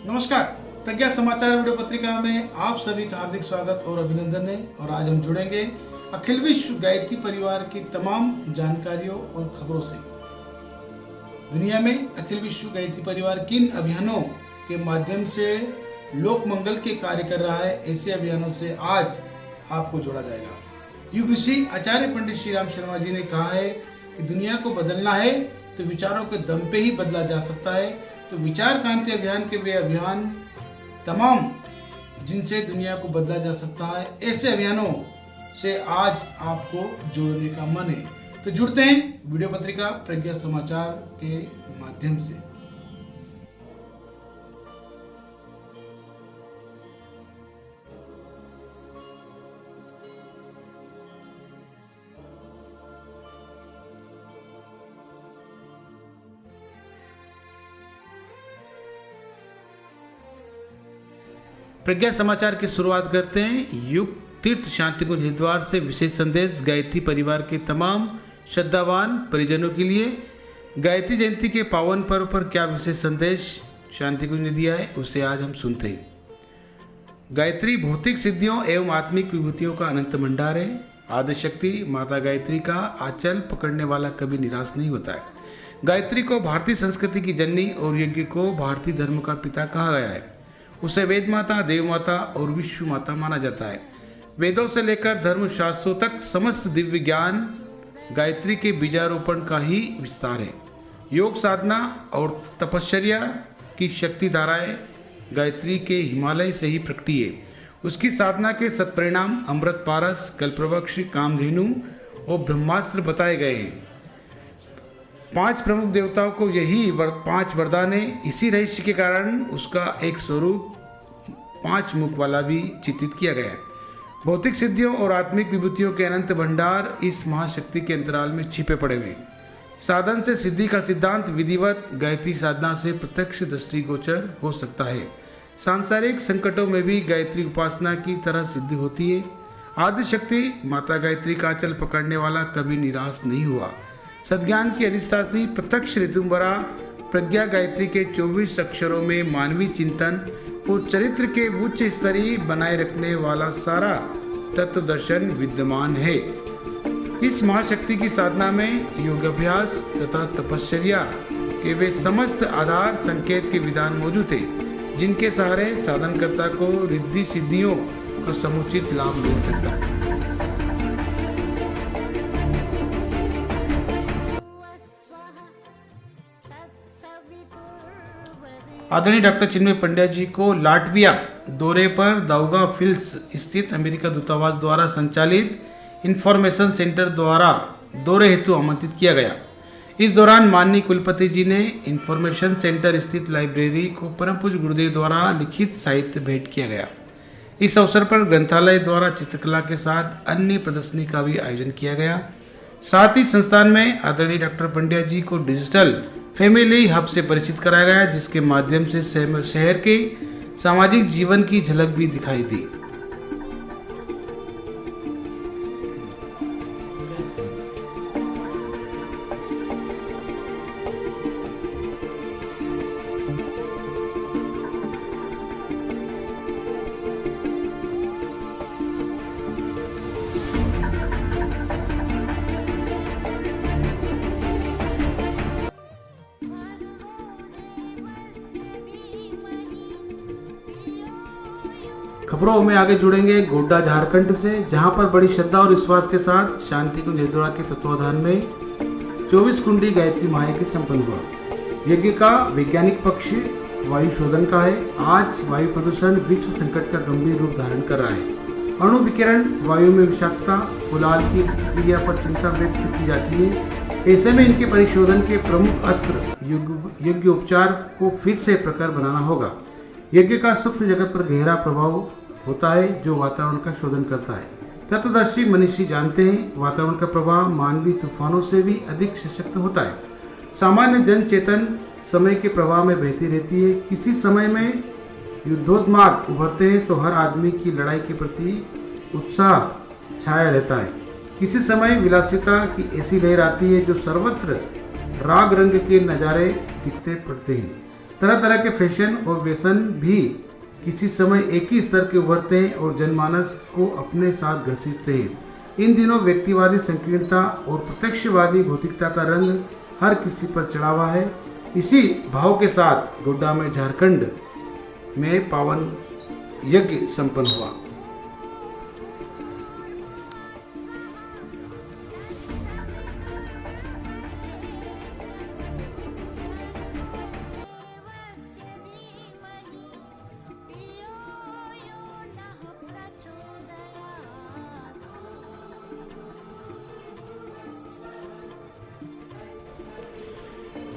नमस्कार। प्रज्ञा समाचार वीडियो पत्रिका में आप सभी का हार्दिक स्वागत और अभिनंदन है। और आज हम जुड़ेंगे अखिल विश्व गायत्री परिवार की तमाम जानकारियों और खबरों से। दुनिया में अखिल विश्व गायत्री परिवार किन अभियानों के माध्यम से लोक मंगल के कार्य कर रहा है, ऐसे अभियानों से आज आपको जोड़ा जाएगा। युग ऋषि आचार्य पंडित श्री राम शर्मा जी ने कहा है कि दुनिया को बदलना है तो विचारों के दम पे ही बदला जा सकता है। तो विचार क्रांति अभियान के वे अभियान तमाम जिनसे दुनिया को बदला जा सकता है, ऐसे अभियानों से आज आपको जोड़ने का मन है। तो जुड़ते हैं वीडियो पत्रिका प्रज्ञा समाचार के माध्यम से। प्रज्ञा समाचार की शुरुआत करते हैं। युग तीर्थ शांति कुंज हरिद्वार से विशेष संदेश गायत्री परिवार के तमाम श्रद्धावान परिजनों के लिए। गायत्री जयंती के पावन पर्व पर क्या विशेष संदेश शांति कुंज ने दिया है, उसे आज हम सुनते हैं। गायत्री भौतिक सिद्धियों एवं आत्मिक विभूतियों का अनंत भंडार है। आदिशक्ति माता गायत्री का आंचल पकड़ने वाला कभी निराश नहीं होता है। गायत्री को भारतीय संस्कृति की जननी और यज्ञ को भारतीय धर्म का पिता कहा गया है। उसे वेद माता, देव माता और विश्व माता माना जाता है। वेदों से लेकर धर्म शास्त्रों तक समस्त दिव्य ज्ञान गायत्री के बीजारोपण का ही विस्तार है। योग साधना और तपश्चर्या की शक्ति धाराएं गायत्री के हिमालय से ही प्रकटी है। उसकी साधना के सत्परिणाम अमृत पारस, कल्पवृक्ष, कामधेनु और ब्रह्मास्त्र बताए गए हैं। 5 प्रमुख देवताओं को यही 5 वरदान है। इसी रहस्य के कारण उसका एक स्वरूप 5 मुख वाला भी चित्रित किया गया है। भौतिक सिद्धियों और आत्मिक विभूतियों के अनंत भंडार इस महाशक्ति के अंतराल में छिपे पड़े हुए। साधन से सिद्धि का सिद्धांत विधिवत गायत्री साधना से प्रत्यक्ष दृष्टिगोचर हो सकता है। सांसारिक संकटों में भी गायत्री उपासना की तरह सिद्धि होती है। आदिशक्ति माता गायत्री का आंचल पकड़ने वाला कभी निराश नहीं हुआ। सद्ज्ञान की अधिष्ठात्री प्रत्यक्ष ऋतुंबरा प्रज्ञा गायत्री के 24 अक्षरों में मानवीय चिंतन और चरित्र के उच्च स्तरीय बनाए रखने वाला सारा तत्व दर्शन विद्यमान है। इस महाशक्ति की साधना में योगाभ्यास तथा तपश्चर्या के वे समस्त आधार संकेत के विधान मौजूद है, जिनके सहारे साधनकर्ता को रिद्धि सिद्धियों का समुचित लाभ मिल सकता है। आदरणीय डॉक्टर चिन्मय पंड्या जी को लाटविया दौरे पर दाउगावफिल्स स्थित अमेरिका दूतावास द्वारा संचालित इंफॉर्मेशन सेंटर द्वारा दौरे हेतु आमंत्रित किया गया। इस दौरान माननीय कुलपति जी ने इंफॉर्मेशन सेंटर स्थित लाइब्रेरी को परम पूज्य गुरुदेव द्वारा लिखित साहित्य भेंट किया गया। इस अवसर पर ग्रंथालय द्वारा चित्रकला के साथ अन्य प्रदर्शनी का भी आयोजन किया गया। साथ ही संस्थान में आदरणीय डॉक्टर पंड्या जी को डिजिटल फैमिली हब से परिचित कराया गया, जिसके माध्यम से शहर के सामाजिक जीवन की झलक भी दिखाई दी। खबरों में आगे जुड़ेंगे गोड्डा झारखंड से, जहां पर बड़ी श्रद्धा और विश्वास के साथ शांति कुंज हरिद्वार के तत्वाधान में 24 कुंडी गायत्री महायज्ञ संपन्न हुआ। यज्ञ का वैज्ञानिक पक्ष वायु शोधन का है। आज वायु प्रदूषण विश्व संकट का गंभीर रूप धारण कर रहा है। अणु विकिरण, वायु में विषाक्तता, कुलाल की प्रतिक्रिया पर चिंता व्यक्त की जाती है। ऐसे में इनके परिशोधन के प्रमुख अस्त्र यज्ञ उपचार को फिर से प्रखर बनाना होगा। यज्ञ का सूक्ष्म जगत पर गहरा प्रभाव होता है, जो वातावरण का शोधन करता है। तत्वदर्शी मनीषी जानते हैं, वातावरण का प्रभाव मानवीय तूफानों से भी अधिक सशक्त होता है। सामान्य जन चेतन समय के प्रवाह में बहती रहती है। किसी समय में युद्धोन्माद उभरते हैं तो हर आदमी की लड़ाई के प्रति उत्साह छाया रहता है। किसी समय विलासिता की ऐसी लहर आती है जो सर्वत्र राग रंग के नज़ारे दिखते पड़ते हैं। तरह तरह के फैशन और व्यसन भी किसी समय एक ही स्तर के उभरते हैं और जनमानस को अपने साथ घसीटते हैं। इन दिनों व्यक्तिवादी संकीर्णता और प्रत्यक्षवादी भौतिकता का रंग हर किसी पर चढ़ा हुआ है। इसी भाव के साथ गोड्डा में झारखंड में पावन यज्ञ संपन्न हुआ।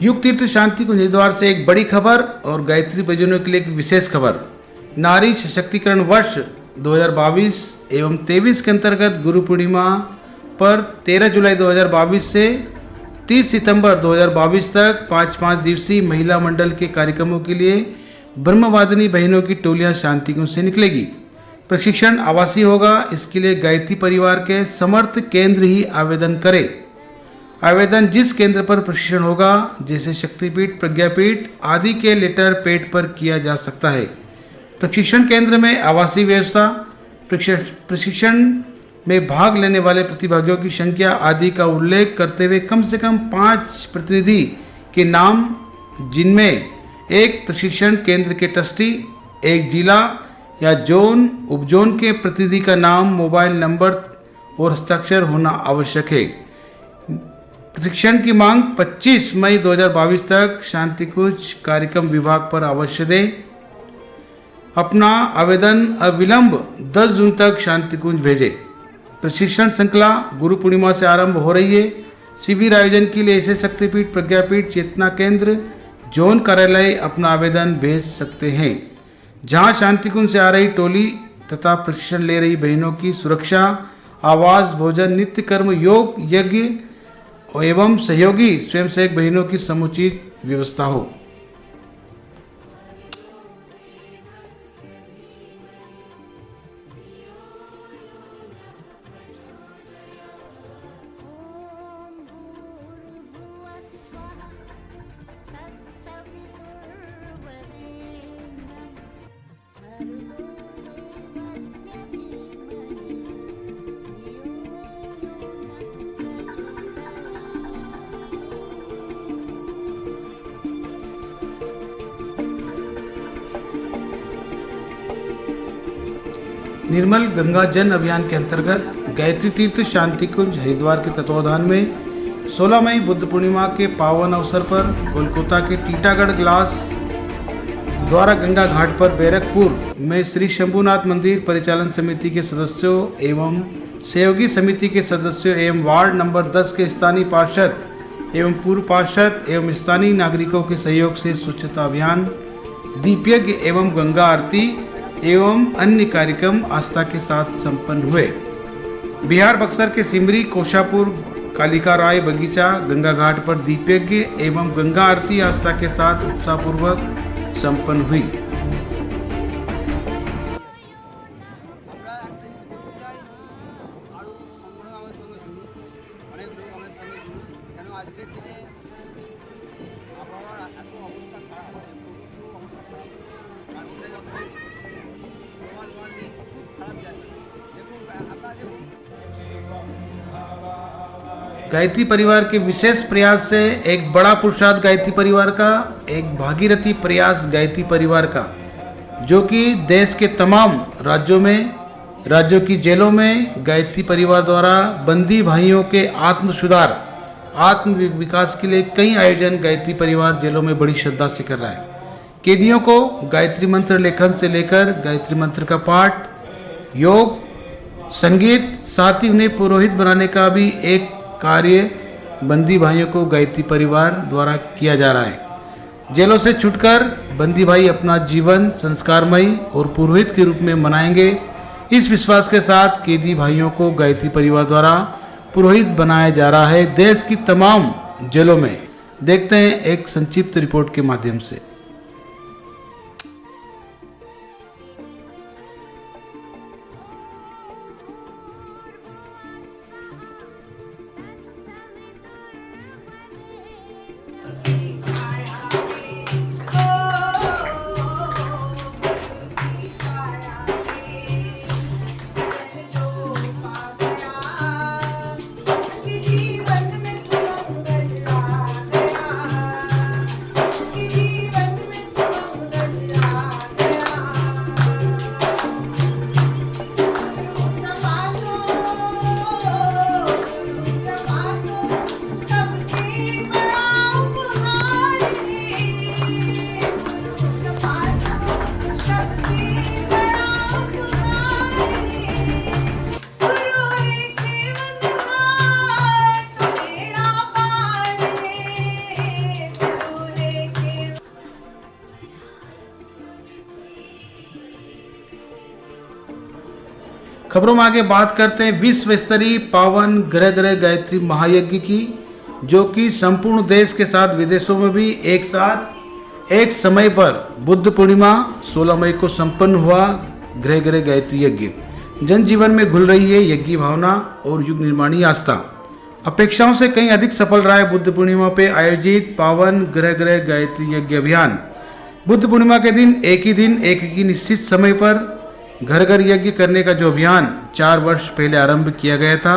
युग तीर्थ शांति कुंज हरिद्वार से एक बड़ी खबर और गायत्री परिजनों के लिए एक विशेष खबर। नारी सशक्तिकरण वर्ष 2022 एवं 23 के अंतर्गत गुरु पूर्णिमा पर 13 जुलाई 2022 से 30 सितंबर 2022 तक 5 दिवसीय महिला मंडल के कार्यक्रमों के लिए ब्रह्मवादिनी बहनों की टोलियां शांति कुंज से निकलेगी। प्रशिक्षण आवासीय होगा। इसके लिए गायत्री परिवार के समर्थ केंद्र ही आवेदन करें। आवेदन जिस केंद्र पर प्रशिक्षण होगा, जैसे शक्तिपीठ, प्रज्ञापीठ आदि के लेटर पेड पर किया जा सकता है। प्रशिक्षण केंद्र में आवासीय व्यवस्था, प्रशिक्षण में भाग लेने वाले प्रतिभागियों की संख्या आदि का उल्लेख करते हुए कम से कम 5 प्रतिनिधि के नाम, जिनमें एक प्रशिक्षण केंद्र के ट्रस्टी, एक जिला या जोन उपजोन के प्रतिनिधि का नाम, मोबाइल नंबर और हस्ताक्षर होना आवश्यक है। प्रशिक्षण की मांग 25 मई 2022 तक शांति कुंज कार्यक्रम विभाग पर अवश्य दें। अपना आवेदन अविलंब 10 जून तक शांति कुंज भेजें। प्रशिक्षण श्रृंखला गुरु पूर्णिमा से आरंभ हो रही है। शिविर आयोजन के लिए ऐसे शक्तिपीठ, प्रज्ञापीठ, चेतना केंद्र, जोन कार्यालय अपना आवेदन भेज सकते हैं। जहां शांति कुंज से आ रही टोली तथा प्रशिक्षण ले रही बहनों की सुरक्षा, आवास, भोजन, नित्य कर्म, योग, यज्ञ एवं सहयोगी स्वयंसेवक बहनों की समुचित व्यवस्था हो। निर्मल गंगा जन अभियान के अंतर्गत गायत्री तीर्थ शांति कुंज हरिद्वार के तत्वावधान में 16 मई बुद्ध पूर्णिमा के पावन अवसर पर कोलकाता के टीटागढ़ ग्लास द्वारा गंगा घाट पर बैरकपुर में श्री शंभुनाथ मंदिर परिचालन समिति के सदस्यों एवं सहयोगी समिति के सदस्यों एवं वार्ड नंबर 10 के स्थानीय पार्षद एवं पूर्व पार्षद एवं स्थानीय नागरिकों के सहयोग से स्वच्छता अभियान, दीपयज्ञ एवं गंगा आरती एवं अन्य कार्यक्रम आस्था के साथ संपन्न हुए। बिहार बक्सर के सिमरी, कोशापुर, कालिका राय बगीचा गंगा घाट पर दीपयज्ञ एवं गंगा आरती आस्था के साथ उत्साहपूर्वक संपन्न हुई। गायत्री परिवार के विशेष प्रयास से एक बड़ा पुरुषार्थ गायत्री परिवार का, एक भागीरथी प्रयास गायत्री परिवार का, जो कि देश के तमाम राज्यों की जेलों में गायत्री परिवार द्वारा बंदी भाइयों के आत्म सुधार, आत्म विकास के लिए कई आयोजन गायत्री परिवार जेलों में बड़ी श्रद्धा से कर रहा है। कैदियों को गायत्री मंत्र लेखन से लेकर गायत्री मंत्र का पाठ, योग, संगीत, साथ ही उन्हें पुरोहित बनाने का भी एक कार्य बंदी भाइयों को गायत्री परिवार द्वारा किया जा रहा है। जेलों से छूटकर बंदी भाई अपना जीवन संस्कारमयी और पुरोहित के रूप में मनाएंगे। इस विश्वास के साथ कैदी भाइयों को गायत्री परिवार द्वारा पुरोहित बनाया जा रहा है देश की तमाम जेलों में। देखते हैं एक संक्षिप्त रिपोर्ट के माध्यम से। Oh खबरों में आगे बात करते हैं विश्व स्तरीय पावन ग्रह ग्रह गायत्री महायज्ञ की, जो कि संपूर्ण देश के साथ विदेशों में भी एक साथ एक समय पर बुद्ध पूर्णिमा 16 मई को संपन्न हुआ। ग्रह ग्रह गायत्री यज्ञ जनजीवन में घुल रही है यज्ञ भावना और युग निर्माणी आस्था। अपेक्षाओं से कहीं अधिक सफल रहा है बुद्ध पूर्णिमा पे आयोजित पावन ग्रह ग्रह गायत्री यज्ञ अभियान। बुद्ध पूर्णिमा के दिन एक ही निश्चित समय पर घर घर यज्ञ करने का जो अभियान 4 वर्ष पहले आरंभ किया गया था,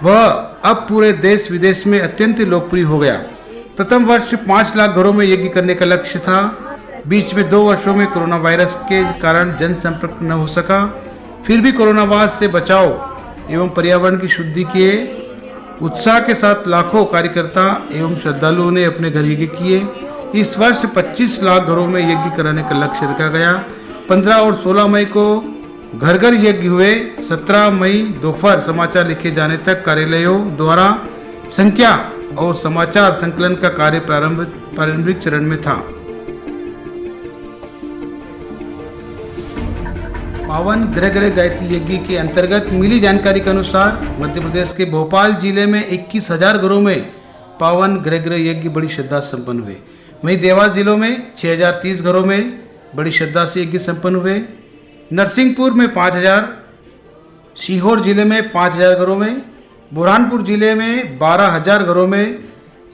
वह अब पूरे देश विदेश में अत्यंत लोकप्रिय हो गया। प्रथम वर्ष 5 लाख घरों में यज्ञ करने का लक्ष्य था। बीच में 2 वर्षों में कोरोना वायरस के कारण जनसंपर्क न हो सका, फिर भी कोरोना वायरस से बचाव एवं पर्यावरण की शुद्धि के उत्साह के साथ लाखों कार्यकर्ता एवं श्रद्धालुओं ने अपने घर यज्ञ किए। इस वर्ष 25 लाख घरों में यज्ञ कराने का लक्ष्य रखा गया। 15 और 16 मई को घर घर यज्ञ हुए। 17 मई दोपहर समाचार लिखे जाने तक कार्यालयों द्वारा संख्या और समाचार संकलन का कार्य प्रारंभिक चरण में था। पावन ग्रह ग्रह गायत्री यज्ञ के अंतर्गत मिली जानकारी के अनुसार मध्य प्रदेश के भोपाल जिले में 21,000 घरों में पावन ग्रह ग्रह यज्ञ बड़ी श्रद्धा संपन्न हुए। वहीं देवास जिलों में 6,030 घरों में बड़ी श्रद्धा से यज्ञ संपन्न हुए। नरसिंहपुर में 5,000, सीहोर जिले में 5,000 घरों में, बुरहानपुर जिले में 12,000 घरों में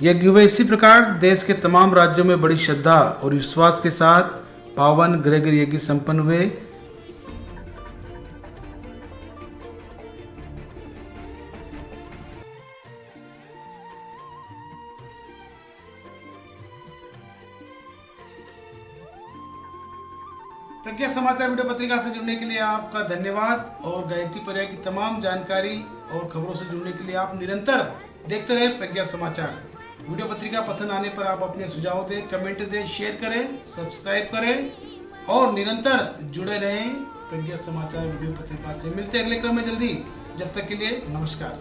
यज्ञ हुए। इसी प्रकार देश के तमाम राज्यों में बड़ी श्रद्धा और विश्वास के साथ पावन ग्रह ग्रह यज्ञ संपन्न हुए। प्रज्ञा समाचार वीडियो पत्रिका से जुड़ने के लिए आपका धन्यवाद और गायत्री पर्याय की तमाम जानकारी और खबरों से जुड़ने के लिए आप निरंतर देखते रहे प्रज्ञा समाचार। वीडियो पत्रिका पसंद आने पर आप अपने सुझाव दें, कमेंट दें, शेयर करें, सब्सक्राइब करें और निरंतर जुड़े रहें प्रज्ञा समाचार वीडियो पत्रिका से। मिलते हैं अगले क्रम में जल्दी। जब तक के लिए नमस्कार।